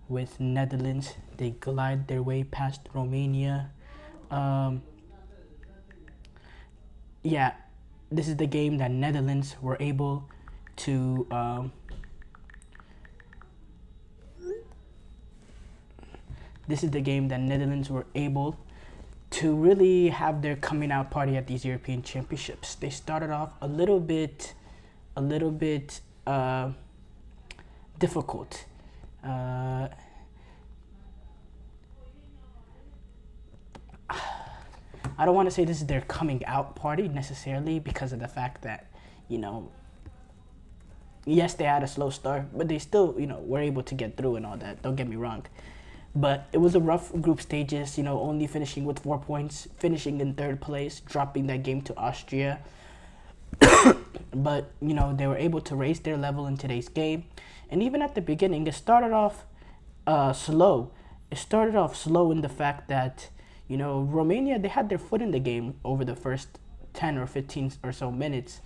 with Netherlands. They glide their way past Romania. Um, yeah, this is the game that Netherlands were able to. This is the game that Netherlands were able to really have their coming out party at these European Championships. They started off a little bit difficult. Uh, I don't want to say this is their coming out party necessarily because of the fact that, you know, yes, they had a slow start, but they still, were able to get through and all that. Don't get me wrong. But it was a rough group stages, only finishing with 4 points, finishing in third place, dropping that game to Austria. But, they were able to raise their level in today's game. And even at the beginning, it started off slow. It started off slow in the fact that, Romania, they had their foot in the game over the first 10 or 15 or so minutes.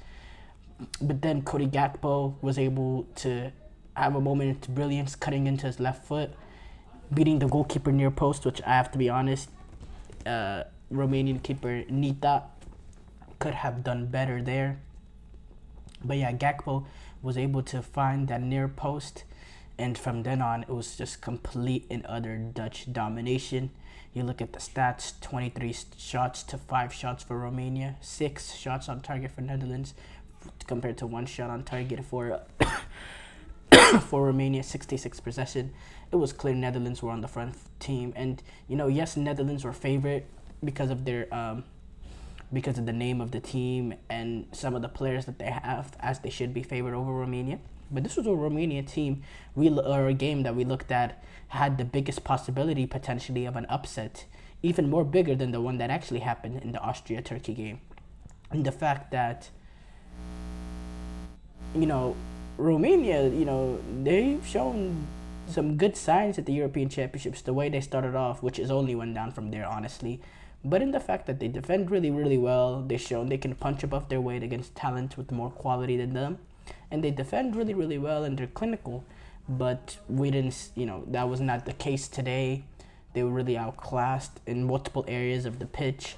But then Cody Gakpo was able to have a moment of brilliance, cutting into his left foot, beating the goalkeeper near post, which I have to be honest, Romanian keeper Nita could have done better there. But yeah, Gakpo was able to find that near post, and from then on, it was just complete and utter Dutch domination. You look at the stats, 23 shots to 5 shots for Romania, 6 shots on target for Netherlands, compared to 1 shot on target for for Romania, 66 possession. It was clear Netherlands were on the front team, and yes, Netherlands were favored because of their because of the name of the team and some of the players that they have, as they should be favored over Romania. But this was a Romania team, or a game that we looked at, had the biggest possibility potentially of an upset, even more bigger than the one that actually happened in the Austria-Turkey game. And the fact that, Romania, they've shown some good signs at the European Championships, the way they started off, which is only went down from there, honestly. But in the fact that they defend really, really well, they've shown they can punch above their weight against talent with more quality than them. And they defend really, really well, and they're clinical. But we didn't, that was not the case today. They were really outclassed in multiple areas of the pitch.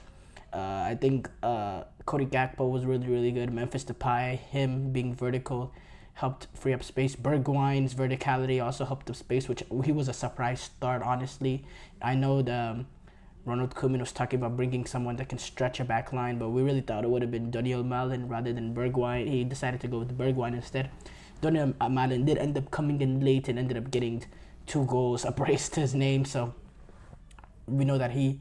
I think Cody Gakpo was really, really good. Memphis Depay, him being vertical, helped free up space. Bergwijn's verticality also helped up space, which he was a surprise start, honestly. I know Ronald Koeman was talking about bringing someone that can stretch a back line, but we really thought it would have been Daniel Malen rather than Bergwijn. He decided to go with Bergwijn instead. Daniel Malen did end up coming in late and ended up getting 2 goals, a brace to his name, so we know that he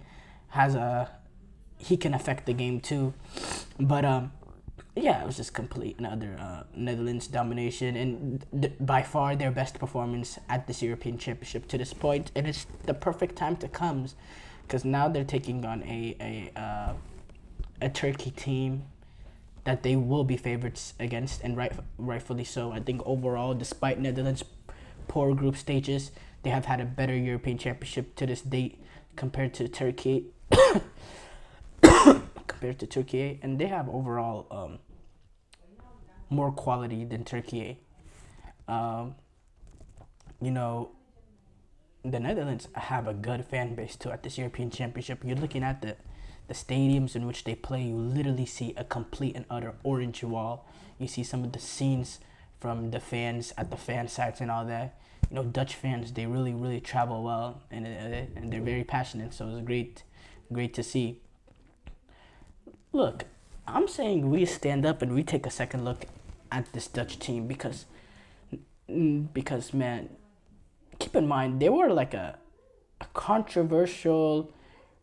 can affect the game too. But yeah, it was just complete another Netherlands domination, and by far their best performance at this European Championship to this point. And it's the perfect time to come, because now they're taking on a Turkey team that they will be favorites against, and rightfully so. I think overall, despite Netherlands' poor group stages, they have had a better European Championship to this date compared to Turkey. And they have overall more quality than Turkey. The Netherlands have a good fan base too at this European Championship. You're looking at the stadiums in which they play, you literally see a complete and utter orange wall. You see some of the scenes from the fans at the fan sites and all that. Dutch fans, they really, really travel well, and they're very passionate, so it's great to see. Look, I'm saying we stand up and we take a second look at this Dutch team because man, keep in mind they were like a controversial,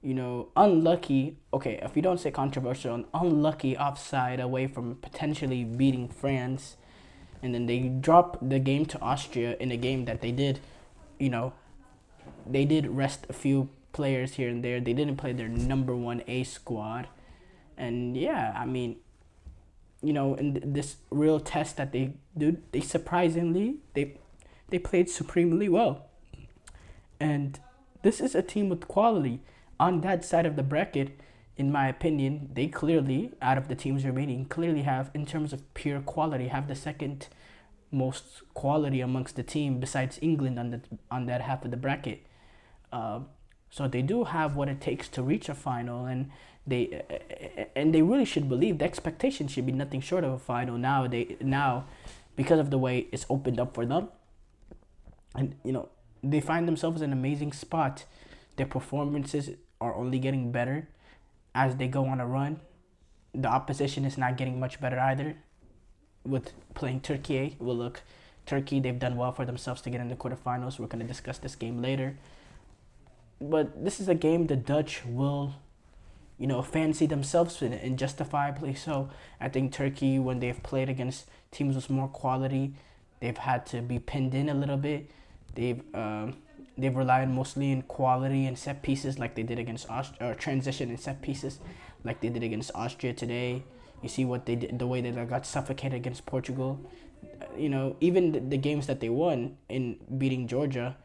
unlucky. Okay, if you don't say controversial, an unlucky offside away from potentially beating France, and then they drop the game to Austria in a game that they did, they did rest a few players here and there. They didn't play their number 1A squad. And yeah, I mean, in this real test that they did, they surprisingly, they played supremely well. And this is a team with quality. On that side of the bracket, in my opinion, they clearly, out of the teams remaining, clearly have, in terms of pure quality, have the second most quality amongst the team besides England on that half of the bracket. Uh, so they do have what it takes to reach a final, and they really should believe the expectation should be nothing short of a final. Now because of the way it's opened up for them, and they find themselves in an amazing spot. Their performances are only getting better as they go on a run. The opposition is not getting much better either. With playing Turkey, well, look, Turkey, they've done well for themselves to get in the quarterfinals. We're going to discuss this game later. But this is a game the Dutch will, fancy themselves in, and justifiably so. I think Turkey, when they've played against teams with more quality, they've had to be pinned in a little bit. They've relied mostly in quality and set pieces, like they did against transition and set pieces, like they did against Austria today. You see what they did, the way that they got suffocated against Portugal. Even the games that they won in beating Georgia,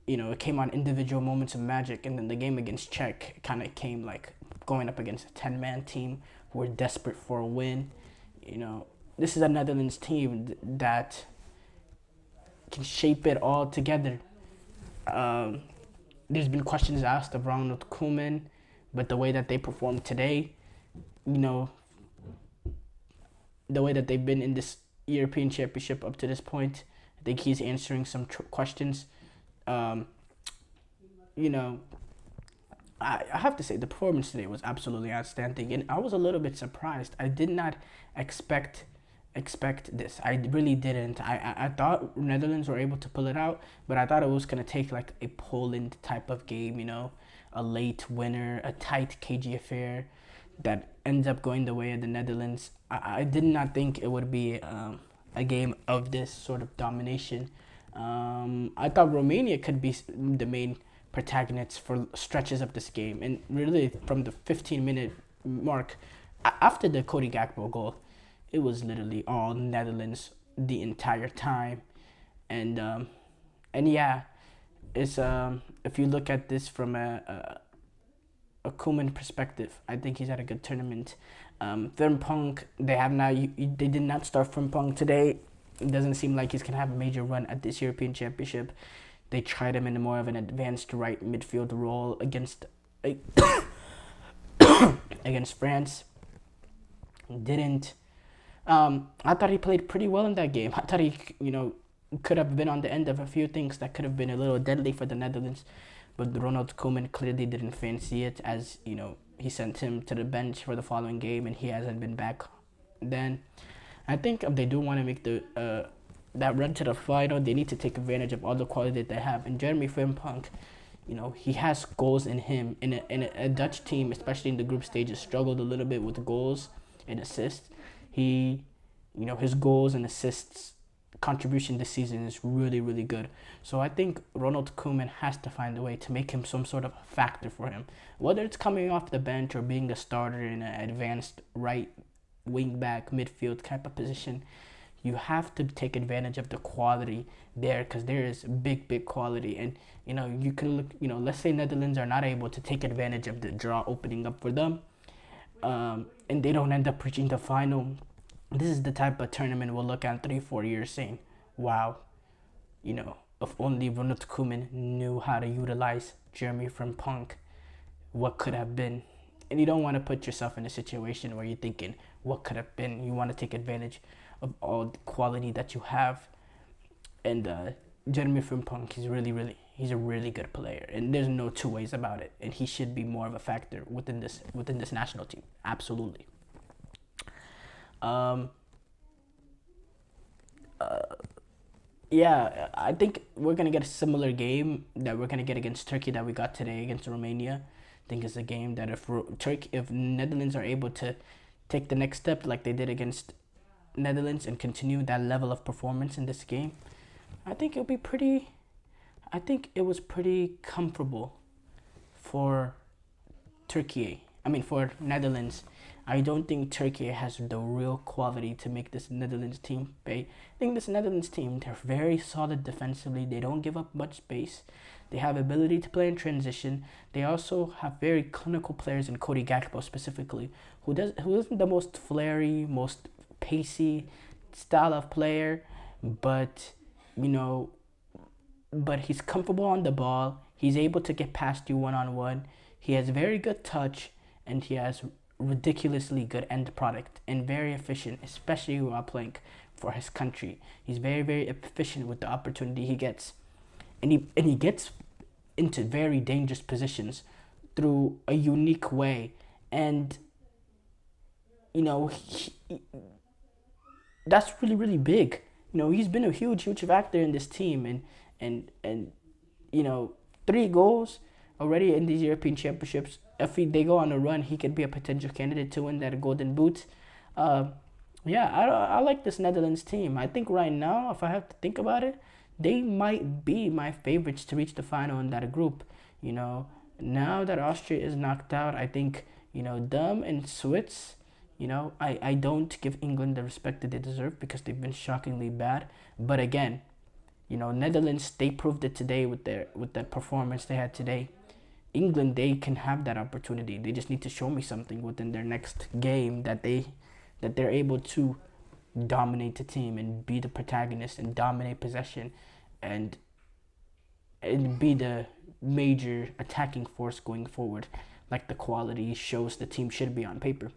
it came on individual moments of magic. And then the game against Czech kind of came like going up against a 10-man team who were desperate for a win. This is a Netherlands team that can shape it all together. There's been questions asked of Ronald Koeman, but the way that they performed today, the way that they've been in this European Championship up to this point, I think he's answering some questions. I have to say the performance today was absolutely outstanding, and I was a little bit surprised. I did not expect this. I really didn't. I thought Netherlands were able to pull it out, but I thought it was going to take like a Poland type of game, a late winner, a tight, cagey affair that ends up going the way of the Netherlands. I did not think it would be a game of this sort of domination. I thought Romania could be the main protagonists for stretches of this game, and really from the 15-minute mark after the Cody Gakpo goal, it was literally all Netherlands the entire time. And yeah, it's if you look at this from a Koeman perspective, I think he's had a good tournament. Frimpong, they did not start Frimpong today. It doesn't seem like he's gonna have a major run at this European Championship. They tried him in more of an advanced right midfield role against against France. Didn't. I thought he played pretty well in that game. I thought he, could have been on the end of a few things that could have been a little deadly for the Netherlands. But Ronald Koeman clearly didn't fancy it, as, he sent him to the bench for the following game, and he hasn't been back then. I think if they do want to make that run to the final, they need to take advantage of all the quality that they have. And Jeremy Frimpong, he has goals in him. In a Dutch team, especially in the group stages, struggled a little bit with goals and assists. His goals and assists contribution this season is really, really good. So I think Ronald Koeman has to find a way to make him some sort of factor for him, whether it's coming off the bench or being a starter in an advanced right wing back midfield type of position. You have to take advantage of the quality there, because there is big quality. And you can look, let's say Netherlands are not able to take advantage of the draw opening up for them, and they don't end up reaching the final. This is the type of tournament we'll look at 3-4 years saying, wow, if only Ronald Koeman knew how to utilize Jeremy Frimpong, what could have been. And you don't want to put yourself in a situation where you're thinking, what could have been. You want to take advantage of all the quality that you have. And Jeremy Frimpong, he's a really good player, and there's no two ways about it. And he should be more of a factor within this national team. Absolutely. Yeah, I think we're gonna get a similar game that we're gonna get against Turkey that we got today against Romania. I think it's a game that if Netherlands are able to take the next step like they did against Netherlands and continue that level of performance in this game, I think it was pretty comfortable for for Netherlands. I don't think Turkey has the real quality to make this Netherlands team pay. I think this Netherlands team, they're very solid defensively. They don't give up much space. They have ability to play in transition. They also have very clinical players in Cody Gakpo specifically, who isn't the most flary, most pacey style of player, but you know, but he's comfortable on the ball. He's able to get past you one on one. He has very good touch, and he has ridiculously good end product and very efficient, especially while playing for his country. He's very efficient with the opportunity he gets, and he gets into very dangerous positions through a unique way, and you know that's really big. He's been a huge factor in this team, and you know 3 goals already in these European Championships. If they go on a run, he could be a potential candidate to win that Golden Boot. Uh, yeah, I like this Netherlands team. I think right now, if I have to think about it, they might be my favorites to reach the final in that group. You know, now that Austria is knocked out, I think them and Swiss. I don't give England the respect that they deserve because they've been shockingly bad. But again, Netherlands, they proved it today with their performance they had today. England, they can have that opportunity. They just need to show me something within their next game that they're able to dominate the team and be the protagonist and dominate possession and be the major attacking force going forward, like the quality shows the team should be on paper.